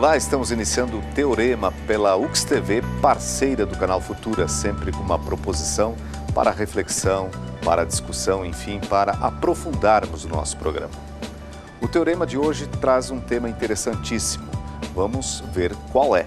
Olá, estamos iniciando o Teorema pela UXTV, parceira do canal Futura, sempre com uma proposição para reflexão, para discussão, enfim, para aprofundarmos o nosso programa. O Teorema de hoje traz um tema interessantíssimo. Vamos ver qual é.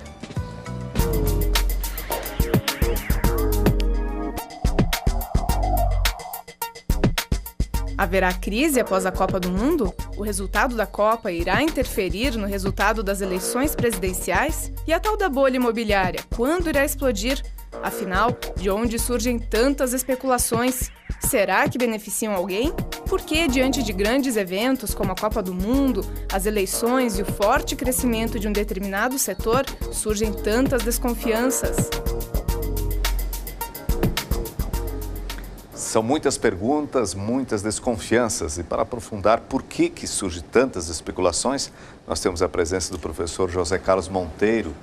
Haverá crise após a Copa do Mundo? O resultado da Copa irá interferir no resultado das eleições presidenciais? E a tal da bolha imobiliária, quando irá explodir? Afinal, de onde surgem tantas especulações? Será que beneficiam alguém? Por que, diante de grandes eventos como a Copa do Mundo, as eleições e o forte crescimento de um determinado setor, surgem tantas desconfianças? São muitas perguntas, muitas desconfianças, e para aprofundar por que surgem tantas especulações, nós temos a presença do professor José Carlos Monteiro,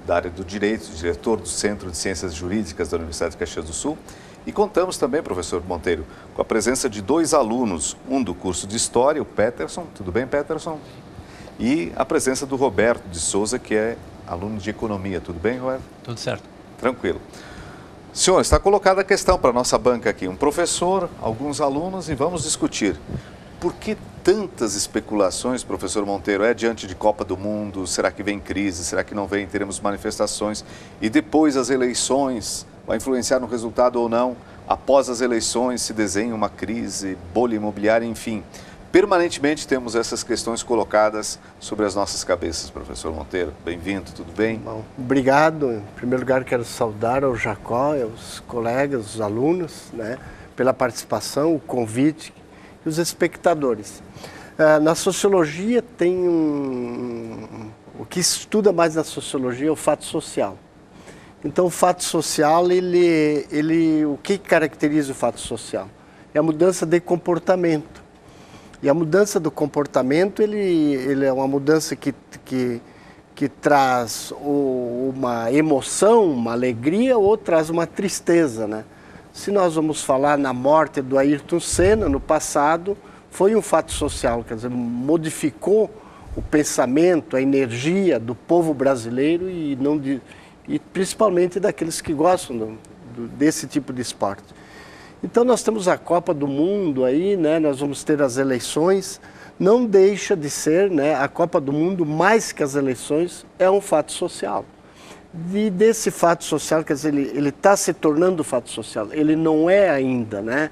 da área do Direito, diretor do Centro de Ciências Jurídicas da Universidade de Caxias do Sul, e contamos também, professor Monteiro, com a presença de dois alunos, um do curso de História, o Peterson, tudo bem, Peterson? E a presença do Roberto de Souza, que é aluno de Economia, tudo bem, Roberto? Tudo certo. Tranquilo. Senhor, está colocada a questão para a nossa banca aqui. Um professor, alguns alunos, e vamos discutir. Por que tantas especulações, professor Monteiro? É diante de Copa do Mundo? Será que vem crise? Será que não vem? Teremos manifestações? E depois as eleições? Vai influenciar no resultado ou não? Após as eleições se desenha uma crise, bolha imobiliária, enfim. Permanentemente temos essas questões colocadas sobre as nossas cabeças, professor Monteiro. Bem-vindo, tudo bem? Bom, obrigado. Em primeiro lugar, quero saudar ao Jacó, aos colegas, os alunos, pela participação, o convite e os espectadores. Na sociologia tem o que estuda mais na sociologia é o fato social. Então, o fato social, o que caracteriza o fato social? É a mudança de comportamento. E a mudança do comportamento, ele é uma mudança que traz uma emoção, uma alegria, ou traz uma tristeza, Se nós vamos falar na morte do Ayrton Senna, no passado, foi um fato social, quer dizer, modificou o pensamento, a energia do povo brasileiro e principalmente daqueles que gostam desse tipo de esporte. Então nós temos a Copa do Mundo aí, nós vamos ter as eleições, não deixa de ser, a Copa do Mundo, mais que as eleições, é um fato social. E desse fato social, quer dizer, ele está se tornando fato social, ele não é ainda,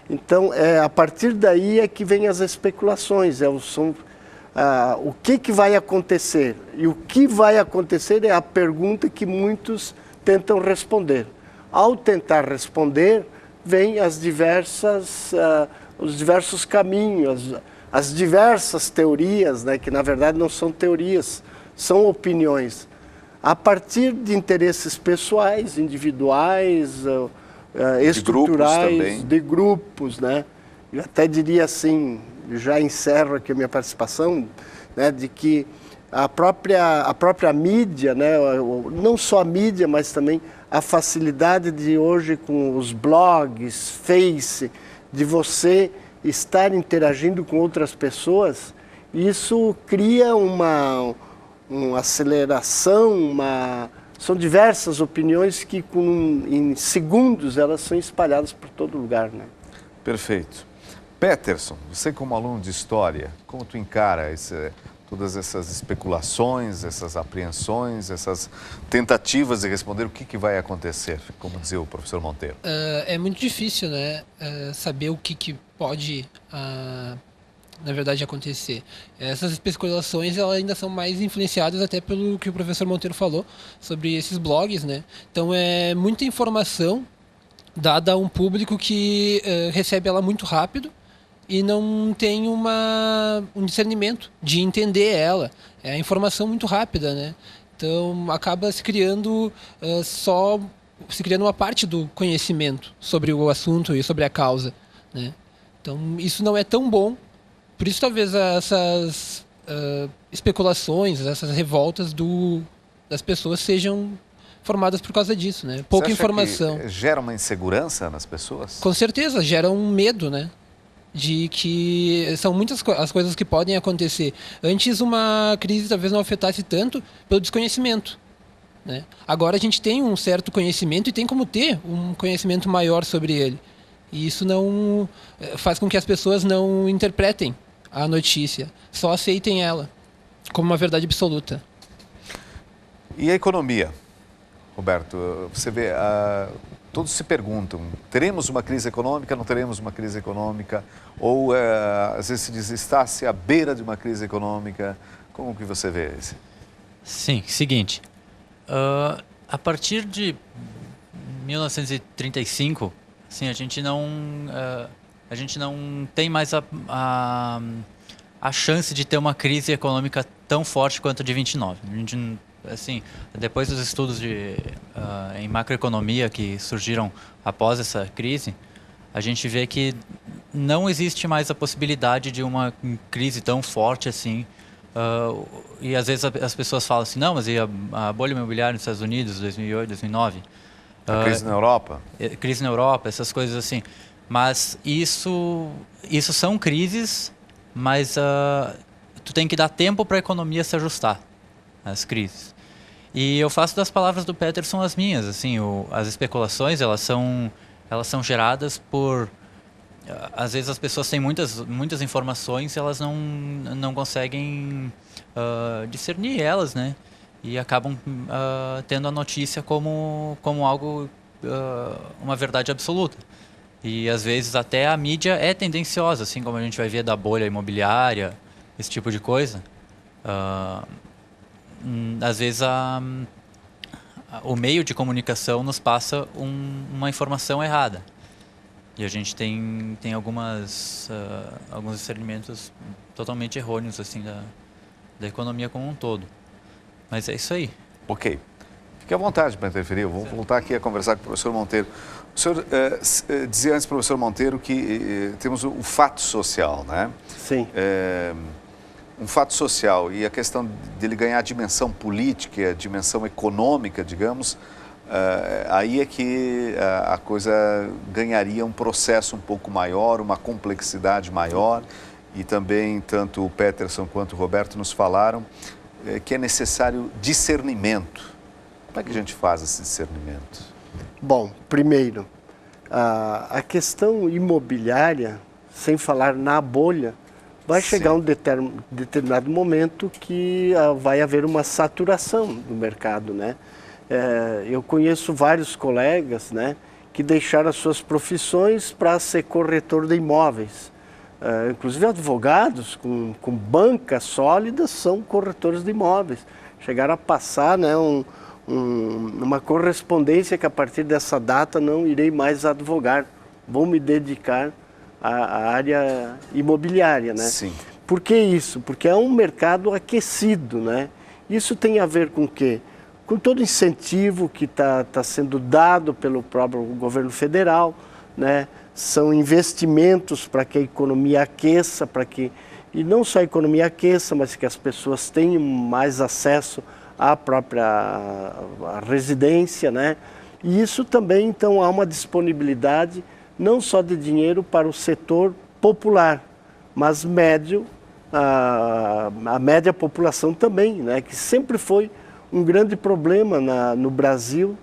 Então, a partir daí é que vem as especulações, o que vai acontecer? E o que vai acontecer é a pergunta que muitos tentam responder. Ao tentar responder, vem os diversos caminhos, as diversas teorias, que na verdade não são teorias, são opiniões. A partir de interesses pessoais, individuais, estruturais, de grupos, Eu até diria assim, já encerro aqui a minha participação, de que a própria mídia, não só a mídia, mas também a facilidade de hoje com os blogs, Face, de você estar interagindo com outras pessoas, isso cria uma aceleração, são diversas opiniões que em segundos elas são espalhadas por todo lugar. Perfeito. Peterson, você como aluno de História, como tu encara todas essas especulações, essas apreensões, essas tentativas de responder o que vai acontecer, como dizia o professor Monteiro? É muito difícil, saber o que pode, na verdade, acontecer. Essas especulações elas ainda são mais influenciadas até pelo que o professor Monteiro falou sobre esses blogs, Então, é muita informação dada a um público que recebe ela muito rápido, e não tem um discernimento de entender ela. É a informação muito rápida, Então, acaba se criando uma parte do conhecimento sobre o assunto e sobre a causa, Então, isso não é tão bom. Por isso, talvez, essas especulações, essas revoltas das pessoas sejam formadas por causa disso, Pouca informação. Que gera uma insegurança nas pessoas? Com certeza, gera um medo, de que são muitas as coisas que podem acontecer. Antes, uma crise talvez não afetasse tanto pelo desconhecimento, né? Agora a gente tem um certo conhecimento e tem como ter um conhecimento maior sobre ele. E isso não faz com que as pessoas não interpretem a notícia, só aceitem ela como uma verdade absoluta. E a economia, Roberto? Você vê, todos se perguntam, teremos uma crise econômica, não teremos uma crise econômica? Ou, às vezes se diz, está-se à beira de uma crise econômica? Como que você vê isso? Sim, seguinte, a partir de 1935, assim, a gente não tem mais a chance de ter uma crise econômica tão forte quanto a de 29. A gente, assim, depois dos estudos em macroeconomia que surgiram após essa crise, a gente vê que não existe mais a possibilidade de uma crise tão forte assim. E às vezes as pessoas falam assim, não, mas e a bolha imobiliária nos Estados Unidos, 2008, 2009? A crise na Europa? Crise na Europa, essas coisas assim. Mas isso são crises, mas tu tem que dar tempo para a economia se ajustar às crises. E eu faço das palavras do Peterson as minhas. Assim, as especulações, elas são geradas por... Às vezes as pessoas têm muitas informações e elas não conseguem discernir elas, né? E acabam tendo a notícia como algo, uma verdade absoluta. E às vezes até a mídia é tendenciosa, assim como a gente vai ver da bolha imobiliária, esse tipo de coisa. Às vezes o meio de comunicação nos passa uma informação errada. E a gente tem alguns discernimentos totalmente errôneos assim, da economia como um todo. Mas é isso aí. Ok. Fique à vontade para interferir. Eu vou voltar aqui a conversar com o professor Monteiro. O senhor dizia antes, professor Monteiro, que temos o fato social, né? Sim. Um fato social e a questão dele ganhar dimensão política, dimensão econômica, digamos, aí é que a coisa ganharia um processo um pouco maior, uma complexidade maior, e também tanto o Peterson quanto o Roberto nos falaram que é necessário discernimento. Como é que a gente faz esse discernimento? Bom, primeiro, a questão imobiliária, sem falar na bolha, vai chegar um determinado momento que vai haver uma saturação do mercado, né? Eu conheço vários colegas, né, que deixaram as suas profissões para ser corretor de imóveis. Inclusive advogados com bancas sólidas são corretores de imóveis. Chegaram a passar, né, uma correspondência que a partir dessa data não irei mais advogar, vou me dedicar à área imobiliária, né? Sim. Por que isso? Porque é um mercado aquecido, né? Isso tem a ver com o quê? Com todo o incentivo que está sendo dado pelo próprio governo federal, né? São investimentos para que a economia aqueça, e não só a economia aqueça, mas que as pessoas tenham mais acesso à própria residência, né? E isso também, então, há uma disponibilidade não só de dinheiro para o setor popular, mas médio, a média população também, né? Que sempre foi um grande problema no Brasil,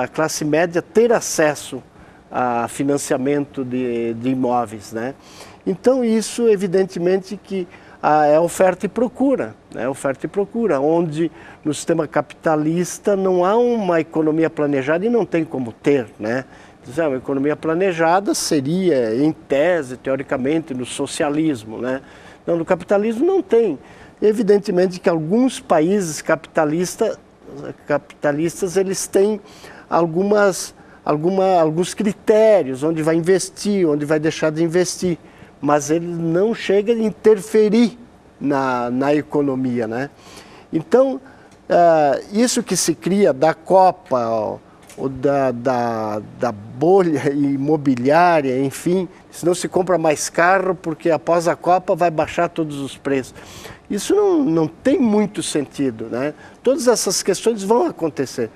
a classe média ter acesso a financiamento de imóveis, né? Então isso evidentemente que é oferta e procura, né? Oferta e procura, onde no sistema capitalista não há uma economia planejada e não tem como ter, né? Uma economia planejada seria, em tese, teoricamente, no socialismo, né? Não, no capitalismo não tem. Evidentemente que alguns países capitalistas eles têm alguns critérios, onde vai investir, onde vai deixar de investir, mas ele não chega a interferir na economia, né? Então, isso que se cria da Copa, ou da bolha imobiliária, enfim, se não se compra mais carro porque após a Copa vai baixar todos os preços. Isso não tem muito sentido, né? Todas essas questões vão acontecer.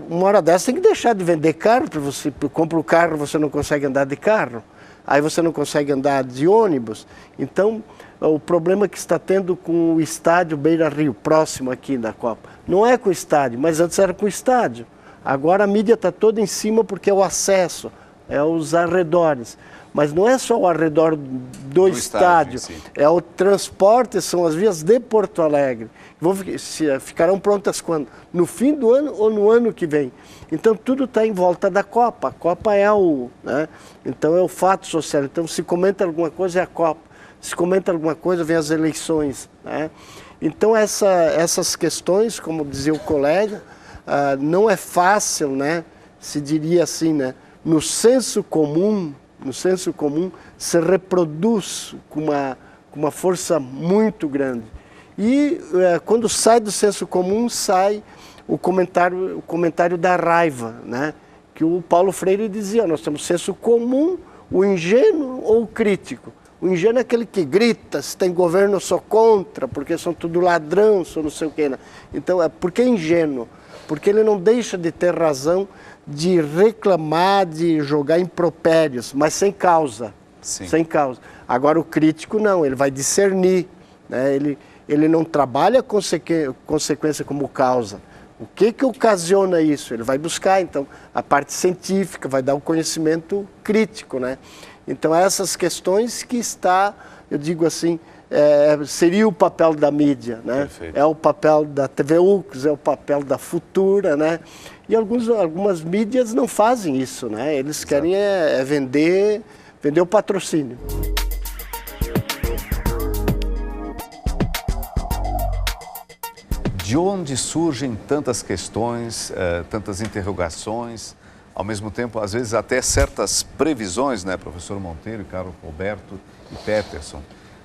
Uma hora dessa tem que deixar de vender carro, para você compra o carro, você não consegue andar de carro. aí você não consegue andar de ônibus. Então, o problema que está tendo com o estádio Beira-Rio, próximo aqui da Copa, não é com o estádio, mas antes era com o estádio. Agora a mídia está toda em cima porque é o acesso, é os arredores. Mas não é só o arredor do estádio, é o transporte, são as vias de Porto Alegre. Ficarão prontas quando? No fim do ano ou no ano que vem. Então tudo está em volta da Copa. A Copa é né? Então é o fato social. Então se comenta alguma coisa é a Copa. Se comenta alguma coisa vem as eleições, né? Então essas questões, como dizia o colega, não é fácil, né? Se diria assim, né? No senso comum se reproduz com uma força muito grande. E quando sai do senso comum, sai o comentário da raiva, né? Que o Paulo Freire dizia, nós temos senso comum, o ingênuo ou o crítico. O ingênuo é aquele que grita, se tem governo eu sou contra, porque são tudo ladrão, sou não sei o quê. Né? Então, por que ingênuo? Porque ele não deixa de ter razão de reclamar, de jogar impropérios, mas sem causa. Sim. Sem causa. Agora o crítico não, ele vai discernir, né? Ele não trabalha a consequência como causa. O que ocasiona isso? Ele vai buscar, então, a parte científica, vai dar o conhecimento crítico, né? Então, essas questões que eu digo assim, seria o papel da mídia, né? Perfeito. É o papel da TV UX, é o papel da Futura, né? E algumas mídias não fazem isso, né? Eles querem vender o patrocínio. De onde surgem tantas questões, tantas interrogações, ao mesmo tempo, às vezes até certas previsões, né, professor Monteiro, Carlos Roberto e Peterson,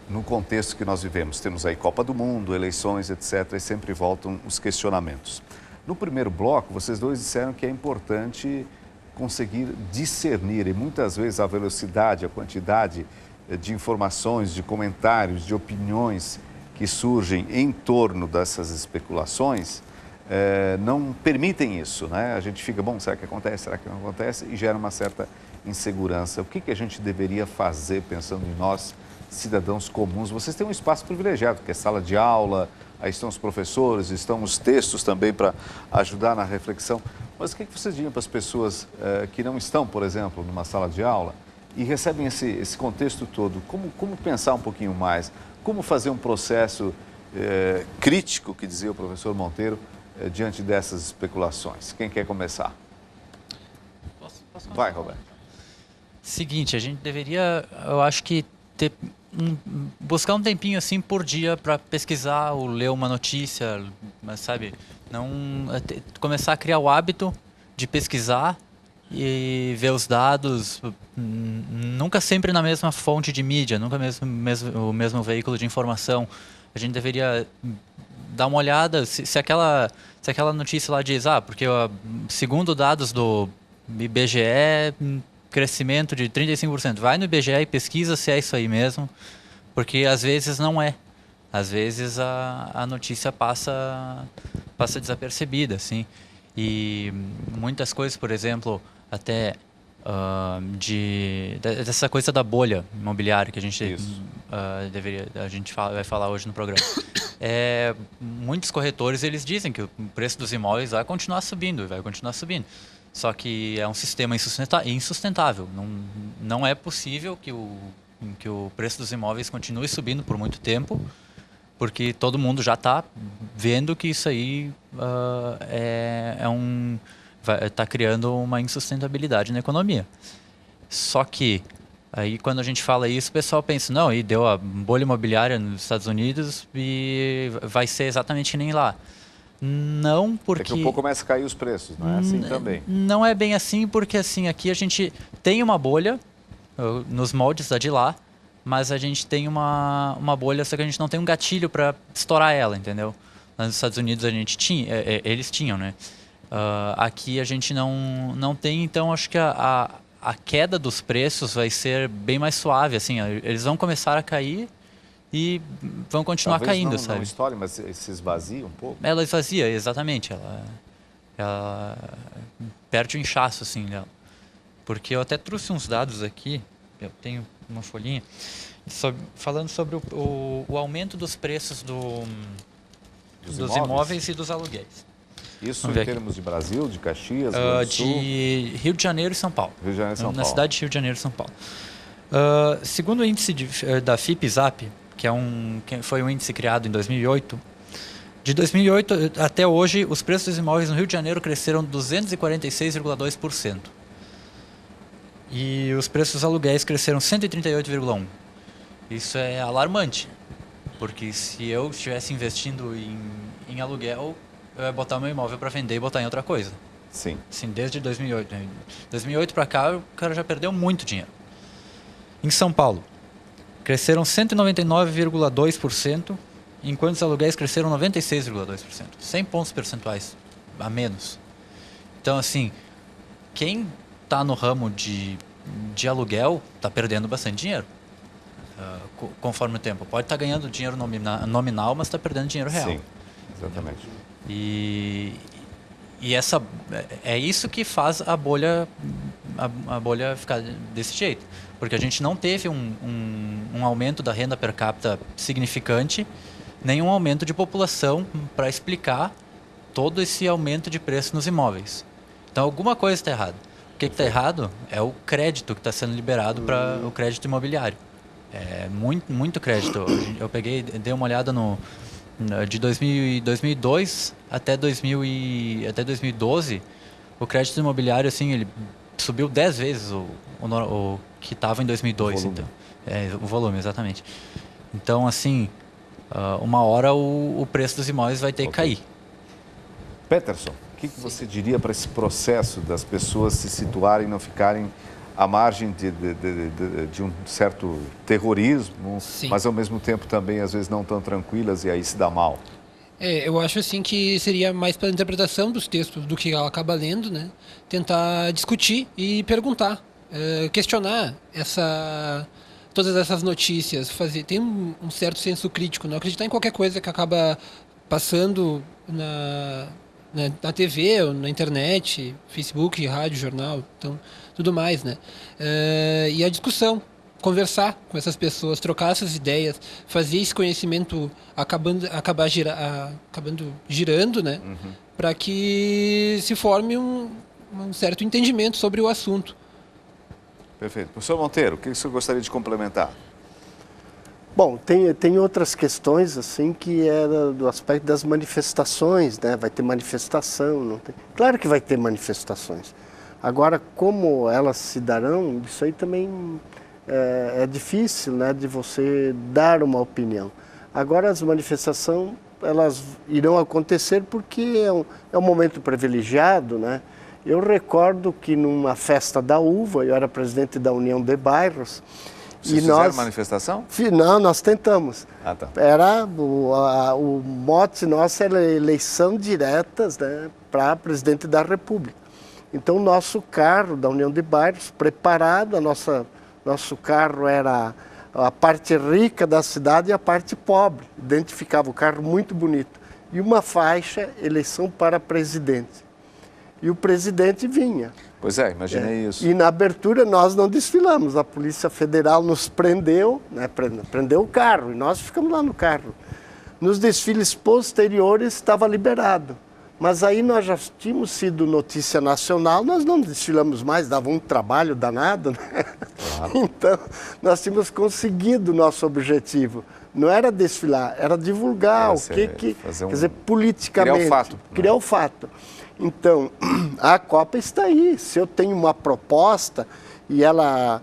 no contexto que nós vivemos. Temos aí Copa do Mundo, eleições, etc., e sempre voltam os questionamentos. No primeiro bloco, vocês dois disseram que é importante conseguir discernir, e muitas vezes a velocidade, a quantidade de informações, de comentários, de opiniões que surgem em torno dessas especulações, não permitem isso, né? A gente fica, bom, será que acontece, será que não acontece? E gera uma certa insegurança. O que a gente deveria fazer, pensando em nós, cidadãos comuns? Vocês têm um espaço privilegiado, que é sala de aula, aí estão os professores, estão os textos também para ajudar na reflexão. Mas o que vocês diriam para as pessoas que não estão, por exemplo, numa sala de aula e recebem esse contexto todo? Como pensar um pouquinho mais? Como fazer um processo crítico, que dizia o professor Monteiro, diante dessas especulações? Quem quer começar? Posso Vai, Roberto. Seguinte, a gente deveria, eu acho que, buscar um tempinho assim por dia para pesquisar ou ler uma notícia, mas sabe, não começar a criar o hábito de pesquisar e ver os dados, nunca sempre na mesma fonte de mídia, nunca o mesmo veículo de informação. A gente deveria dar uma olhada se aquela notícia lá diz, porque segundo dados do IBGE, crescimento de 35%. Vai no IBGE e pesquisa se é isso aí mesmo, porque às vezes não é. Às vezes a notícia passa desapercebida, assim. E muitas coisas, por exemplo, até dessa coisa da bolha imobiliária que a gente vai falar hoje no programa. Muitos corretores, eles dizem que o preço dos imóveis vai continuar subindo. Só que é um sistema insustentável. Não é possível que o preço dos imóveis continue subindo por muito tempo, porque todo mundo já está vendo que isso aí está criando uma insustentabilidade na economia. Só que aí quando a gente fala isso, o pessoal pensa, não, e deu a bolha imobiliária nos Estados Unidos e vai ser exatamente que nem lá. Não, porque... Daqui a pouco começa a cair os preços, não é assim também? Não é bem assim, porque assim, aqui a gente tem uma bolha nos moldes da de lá, mas a gente tem uma bolha, só que a gente não tem um gatilho para estourar ela, entendeu? Lá nos Estados Unidos eles tinham, né? Aqui a gente não tem, então acho que a queda dos preços vai ser bem mais suave, assim, eles vão começar a cair e vão continuar caindo, sabe? Não estoure, mas se esvazia um pouco? Ela esvazia, exatamente. Ela perde o inchaço, assim, dela. Porque eu até trouxe uns dados aqui eu tenho uma folhinha, falando sobre o aumento dos preços dos imóveis e dos aluguéis. Isso em termos de Brasil, de Caxias, Grande do Sul? De Rio de Janeiro e São Paulo. Rio de Janeiro e São Na Paulo. cidade de Rio de Janeiro e São Paulo. Segundo o índice da FIPE-ZAP, que foi um índice criado em 2008, de 2008 até hoje, os preços dos imóveis no Rio de Janeiro cresceram 246,2%. E os preços dos aluguéis cresceram 138,1%. Isso é alarmante, porque se eu estivesse investindo em aluguel, eu ia botar meu imóvel para vender e botar em outra coisa. Sim. Assim, desde 2008. 2008 para cá, o cara já perdeu muito dinheiro. Em São Paulo, cresceram 199,2%, enquanto os aluguéis cresceram 96,2%. 100 pontos percentuais a menos. Então, assim, quem está no ramo de aluguel está perdendo bastante dinheiro. Conforme o tempo. Pode estar ganhando dinheiro nominal, mas está perdendo dinheiro real. Sim, exatamente. E é isso que faz a bolha ficar desse jeito. Porque a gente não teve um aumento da renda per capita significante, nem um aumento de população para explicar todo esse aumento de preço nos imóveis. Então alguma coisa está errada. O que está errado é o crédito que está sendo liberado para o crédito imobiliário. É muito crédito. Eu dei uma olhada de 2002 até 2012, o crédito imobiliário, assim, ele subiu 10 vezes o que estava em 2002. O volume, exatamente. Então, assim, uma hora o preço dos imóveis vai ter que cair. Peterson, o que você diria para esse processo das pessoas se situarem e não ficarem à margem de um certo terrorismo, Sim. mas ao mesmo tempo também às vezes não tão tranquilas e aí se dá mal? Eu acho assim que seria mais pela interpretação dos textos do que ela acaba lendo, né? Tentar discutir e perguntar, questionar todas essas notícias, ter um certo senso crítico, não acreditar em qualquer coisa que acaba passando na TV, ou na internet, Facebook, rádio, jornal, então tudo mais, né? E a discussão, conversar com essas pessoas, trocar essas ideias, fazer esse conhecimento acabando girando, né? Uhum. Para que se forme um certo entendimento sobre o assunto. Perfeito. Professor Monteiro, o que o senhor gostaria de complementar? Bom, tem outras questões, assim, que é do aspecto das manifestações, né? Vai ter manifestação, não tem? Claro que vai ter manifestações. Agora, como elas se darão, isso aí também é difícil, né, de você dar uma opinião. Agora, as manifestações, elas irão acontecer porque é um momento privilegiado, né? Eu recordo que numa festa da uva, eu era presidente da União de Bairros, Vocês fizeram manifestação? Não, nós tentamos. Ah, tá. O mote nosso era eleição diretas, né, para presidente da República. Então, o nosso carro da União de Bairros, preparado, nosso carro era a parte rica da cidade e a parte pobre. Identificava o carro muito bonito. E uma faixa, eleição para presidente. E o presidente vinha. Pois é, imaginei isso. E na abertura nós não desfilamos, a Polícia Federal nos prendeu, né, prendeu o carro e nós ficamos lá no carro. Nos desfiles posteriores estava liberado, mas aí nós já tínhamos sido notícia nacional, nós não desfilamos mais, dava um trabalho danado, né? Claro. Então nós tínhamos conseguido o nosso objetivo. Não era desfilar, era divulgar quer dizer, politicamente. Criar o fato. Criar o fato. Então, a Copa está aí. Se eu tenho uma proposta e ela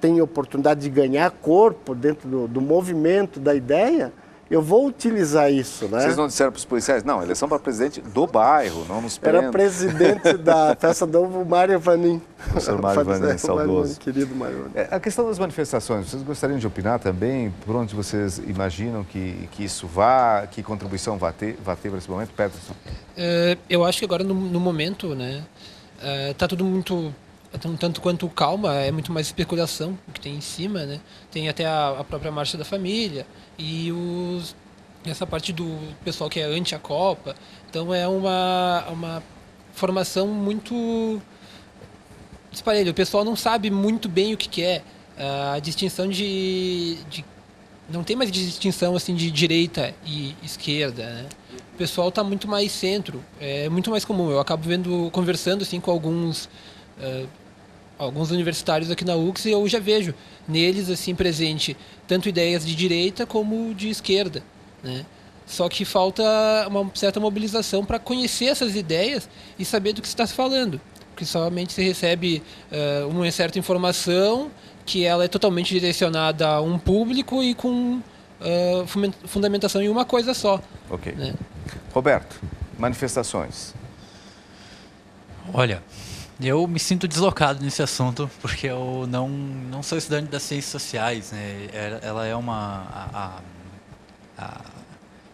tem oportunidade de ganhar corpo dentro do movimento, da ideia, eu vou utilizar isso, né? Vocês não disseram para os policiais? Não, eleição para presidente do bairro, não nos prendam. Era presidente da festa do Mário Vanim. Professor Mário Vanim, saudoso. Querido Mário Vanim. A questão das manifestações, vocês gostariam de opinar também? Por onde vocês imaginam que isso vá, que contribuição vai ter para esse momento? Peterson? Eu acho que agora, no momento, né, tá tudo muito, tanto quanto calma, é muito mais especulação o que tem em cima, né? Tem até a própria Marcha da Família e essa parte do pessoal que é anti a Copa. Então é uma formação muito disparelho. O pessoal não sabe muito bem o que é a distinção não tem mais distinção assim de direita e esquerda, né? O pessoal está muito mais centro, é muito mais comum. Eu acabo conversando assim com alguns universitários aqui na UX e eu já vejo neles assim presente tanto ideias de direita como de esquerda, né? Só que falta uma certa mobilização para conhecer essas ideias e saber do que se está falando, porque somente se recebe uma certa informação que ela é totalmente direcionada a um público e com fundamentação em uma coisa só. Ok. Né? Roberto, manifestações. Olha, eu me sinto deslocado nesse assunto porque eu não sou estudante das ciências sociais, né? Ela é a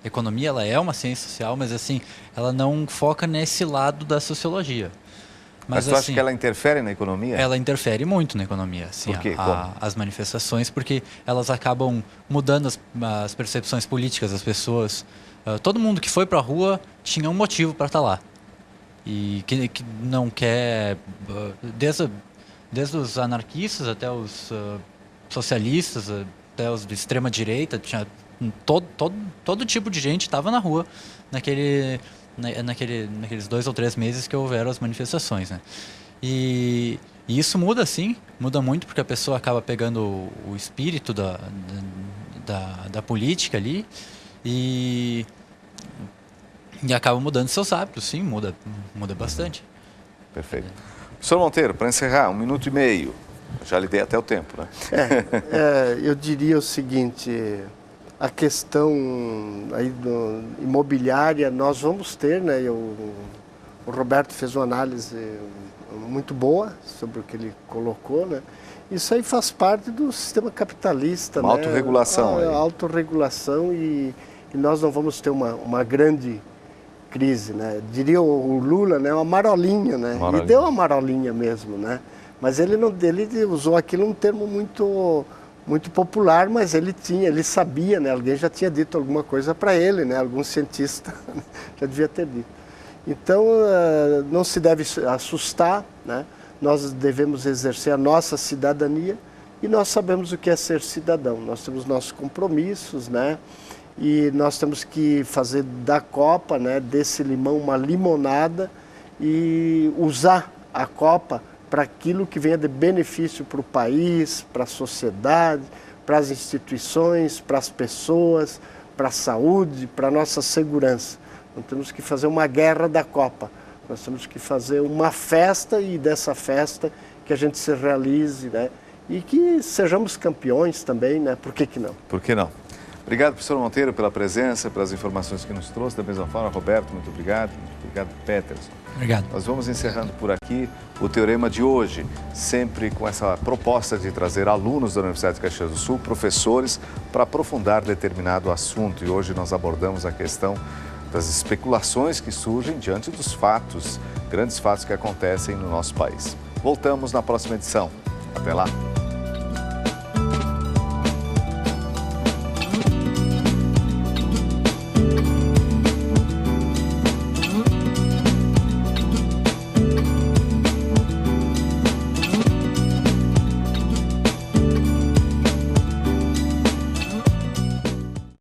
economia, ela é uma ciência social, mas assim, ela não foca nesse lado da sociologia. Mas tu acha que ela interfere na economia? Ela interfere muito na economia, sim. Por quê? As manifestações, porque elas acabam mudando as percepções políticas das pessoas. Todo mundo que foi para a rua tinha um motivo para estar lá. E que não quer, desde os anarquistas até os socialistas, até os de extrema direita, tinha todo tipo de gente estava na rua naqueles 2 ou 3 meses que houveram as manifestações, né? E isso muda, sim, muda muito, porque a pessoa acaba pegando o espírito da política ali e acaba mudando seus hábitos, sim, muda bastante. Perfeito. Professor Monteiro, para encerrar, 1 minuto e meio. Já lhe dei até o tempo, né? Eu diria o seguinte... A questão aí imobiliária, nós vamos ter, né? O Roberto fez uma análise muito boa sobre o que ele colocou, né? Isso aí faz parte do sistema capitalista, uma autorregulação. Autorregulação e nós não vamos ter uma grande crise, né? Diria o Lula, né? Uma marolinha, né? E deu uma marolinha mesmo, né? Mas ele usou aquilo um termo muito popular, mas ele sabia, né? Alguém já tinha dito alguma coisa para ele, né? Algum cientista já devia ter dito. Então, não se deve assustar, né? Nós devemos exercer a nossa cidadania e nós sabemos o que é ser cidadão. Nós temos nossos compromissos, né? E nós temos que fazer da Copa, né? Desse limão uma limonada e usar a Copa para aquilo que venha de benefício para o país, para a sociedade, para as instituições, para as pessoas, para a saúde, para a nossa segurança. Não temos que fazer uma guerra da Copa, nós temos que fazer uma festa e dessa festa que a gente se realize, né? E que sejamos campeões também, né? Por que não? Por que não? Obrigado, professor Monteiro, pela presença, pelas informações que nos trouxe. Da mesma forma, Roberto, muito obrigado. Muito obrigado, Peterson. Obrigado. Nós vamos encerrando por aqui o Teorema de hoje, sempre com essa proposta de trazer alunos da Universidade de Caxias do Sul, professores, para aprofundar determinado assunto. E hoje nós abordamos a questão das especulações que surgem diante dos fatos, grandes fatos que acontecem no nosso país. Voltamos na próxima edição. Até lá.